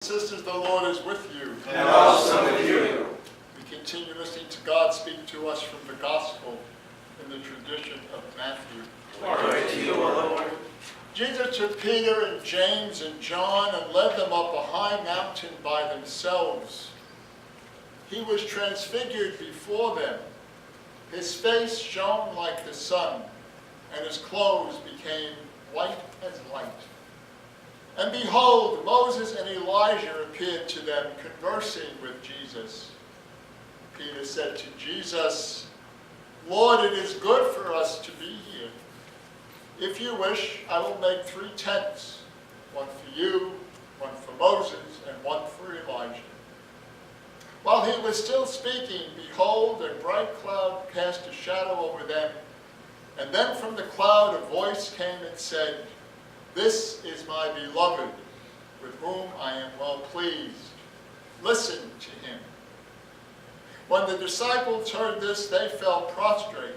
Sisters, the Lord is with you. And also with you. We continue listening to God speak to us from the Gospel in the tradition of Matthew. Glory to you, O Lord. Jesus took Peter and James and John and led them up a high mountain by themselves. He was transfigured before them. His face shone like the sun, and his clothes became white as light. And behold, Moses and Elijah appeared to them, conversing with Jesus. Peter said to Jesus, "Lord, it is good for us to be here. If you wish, I will make 3 tents, one for you, one for Moses, and one for Elijah." While he was still speaking, behold, a bright cloud cast a shadow over them. And then from the cloud a voice came and said, "This is my beloved, with whom I am well pleased. Listen to him." When the disciples heard this, they fell prostrate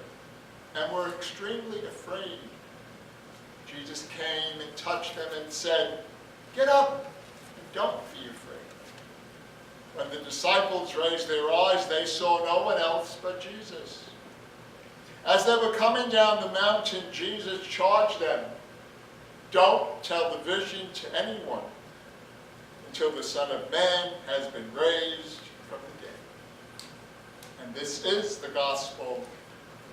and were extremely afraid. Jesus came and touched them and said, "Get up and don't be afraid." When the disciples raised their eyes, they saw no one else but Jesus. As they were coming down the mountain, Jesus charged them, "Don't tell the vision to anyone until the Son of Man has been raised from the dead." And this is the gospel,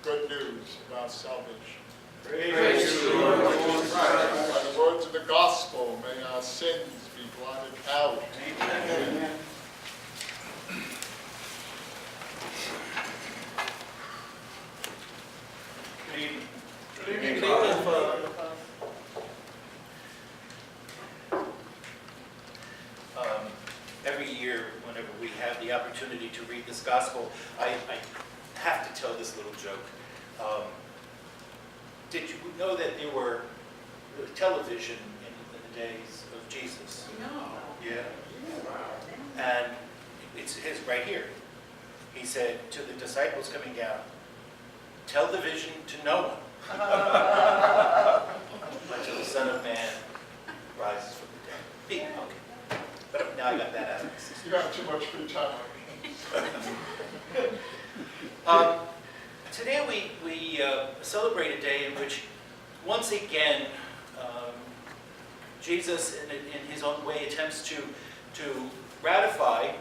good news of our salvation. Praise to you, Lord Jesus Christ. By the words of the gospel, may our sins be blotted out. Amen. Good evening. Every year, whenever we have the opportunity to read this gospel, I have to tell this little joke. Did you know that there were television in the days of Jesus? No. Yeah. And it's his right here. He said to the disciples coming down, "Tell the vision to no one until the Son of Man rises from the dead." Okay. But now I got that out of my system. You have too much free time. Today we celebrate a day in which, once again, Jesus, in his own way, attempts to ratify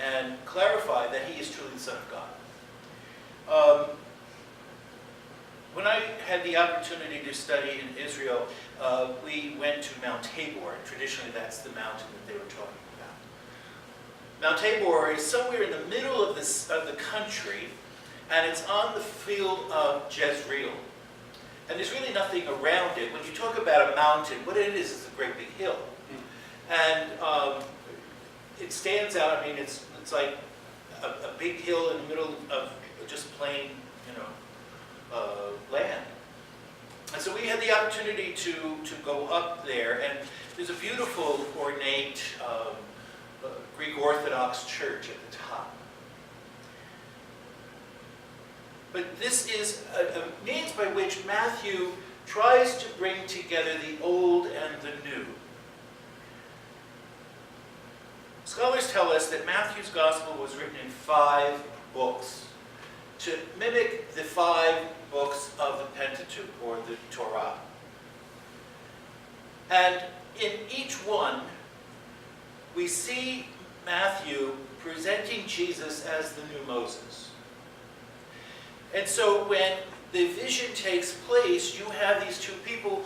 and clarify that he is truly the Son of God. When I had the opportunity to study in Israel, we went to Mount Tabor, and traditionally that's the mountain that they were talking about. Mount Tabor is somewhere in the middle of the country, and it's on the field of Jezreel. And there's really nothing around it. When you talk about a mountain, what it is a great big hill. And it stands out. I mean, it's like a big hill in the middle of just plain, land. And so we had the opportunity to go up there, and there's a beautiful, ornate Greek Orthodox church at the top. But this is a means by which Matthew tries to bring together the old and the new. Scholars tell us that Matthew's gospel was written in 5 books to mimic the 5 books of the Pentateuch, or the Torah. And in each one, we see Matthew presenting Jesus as the new Moses. And so when the vision takes place, you have these 2 people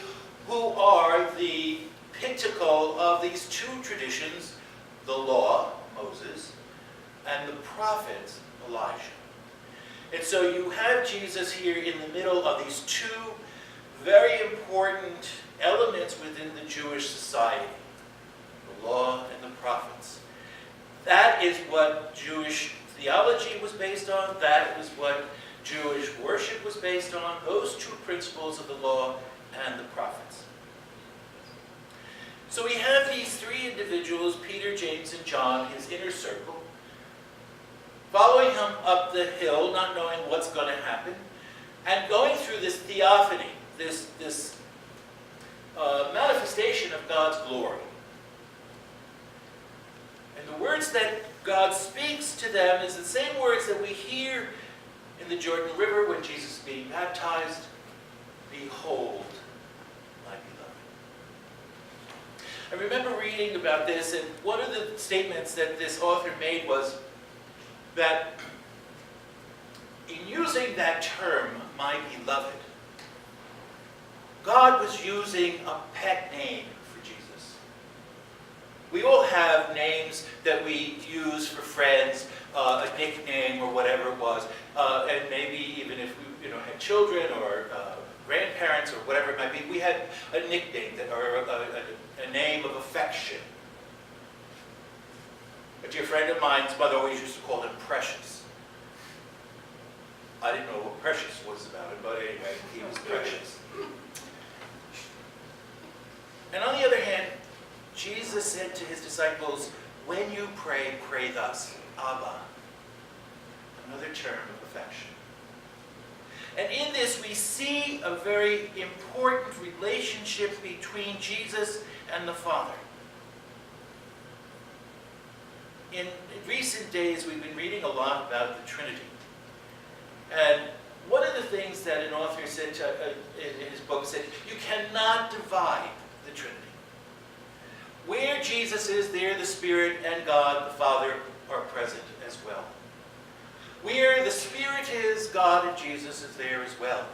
who are the pinnacle of these 2 traditions, the law, Moses, and the prophets, Elijah. And so you have Jesus here in the middle of these 2 very important elements within the Jewish society, the law and the prophets. That is what Jewish theology was based on. That is what Jewish worship was based on, those 2 principles of the law and the prophets. So we have these 3 individuals, Peter, James, and John, his inner circle, following him up the hill, not knowing what's going to happen, and going through this theophany, this manifestation of God's glory. words that God speaks to them is the same words that we hear in the Jordan River when Jesus is being baptized. Behold, my beloved. I remember reading about this, and one of the statements that this author made was that in using that term, my beloved, God was using a pet name for Jesus. We all have names that we use for friends, a nickname or whatever it was, and maybe even if we had children or grandparents or whatever it might be, we had a nickname or a name of affection. A dear friend of mine's mother always used to call him Precious. I didn't know what Precious was about him, but anyway, he was Precious. And on the other hand, Jesus said to his disciples, when you pray, pray thus, Abba. Another term of affection. And in this we see a very important relationship between Jesus and the Father. In recent days we've been reading a lot about the Trinity. And one of the things that an author said in his book said, you cannot divide the Trinity. Where Jesus is, there the Spirit and God, the Father, are present as well. Where the Spirit is, God and Jesus is there as well.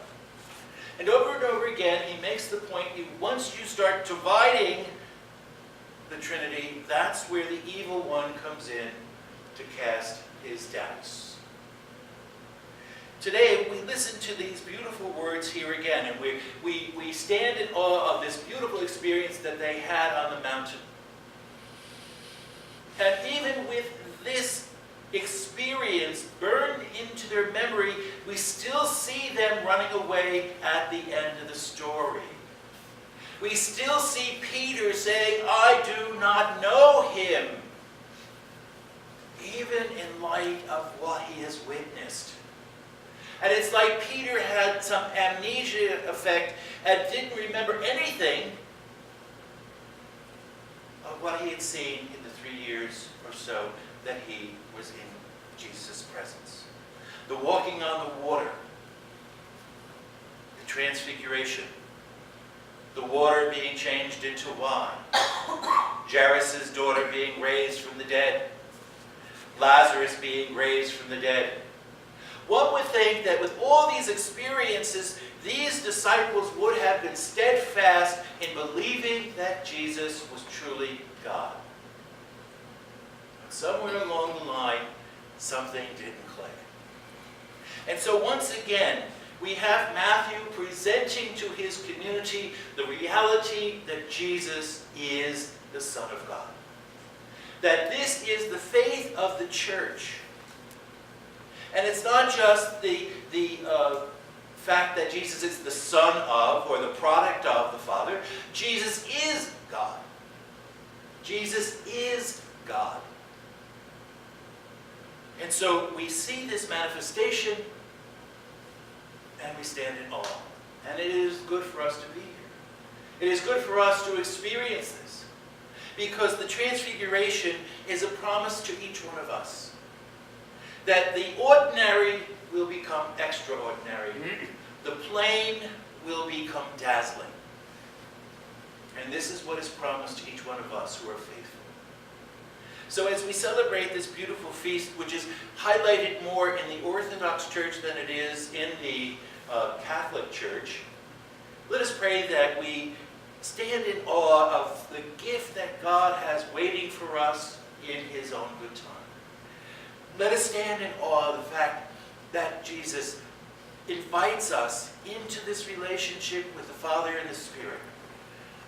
And over again, he makes the point, once you start dividing the Trinity, that's where the evil one comes in to cast his doubts. Today, we listen to these beautiful words here again, and we stand in awe of this beautiful experience that they had on the mountain. And even with this experience burned into their memory, we still see them running away at the end of the story. We still see Peter saying, I do not know him, even in light of what he has witnessed. And it's like Peter had some amnesia effect and didn't remember anything of what he had seen in the 3 years or so that he was in Jesus' presence. The walking on the water, the transfiguration, the water being changed into wine, Jairus' daughter being raised from the dead, Lazarus being raised from the dead. One would think that with all these experiences, these disciples would have been steadfast in believing that Jesus was truly God. But somewhere along the line, something didn't click. And so once again, we have Matthew presenting to his community the reality that Jesus is the Son of God. That this is the faith of the church. And it's not just the fact that Jesus is the son of or the product of the Father. Jesus is God. Jesus is God. And so we see this manifestation and we stand in awe. And it is good for us to be here. It is good for us to experience this. Because the transfiguration is a promise to each one of us. That the ordinary will become extraordinary. The plain will become dazzling. And this is what is promised to each one of us who are faithful. So as we celebrate this beautiful feast, which is highlighted more in the Orthodox Church than it is in the Catholic Church, let us pray that we stand in awe of the gift that God has waiting for us in his own good time. Let us stand in awe of the fact that Jesus invites us into this relationship with the Father and the Spirit.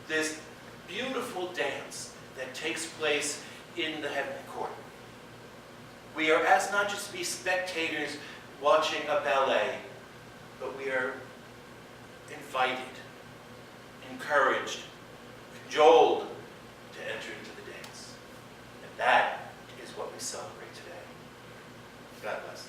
This beautiful dance that takes place in the heavenly court. We are asked not just to be spectators watching a ballet, but we are invited, encouraged, cajoled to enter into the dance. And that is what we celebrate today. God bless.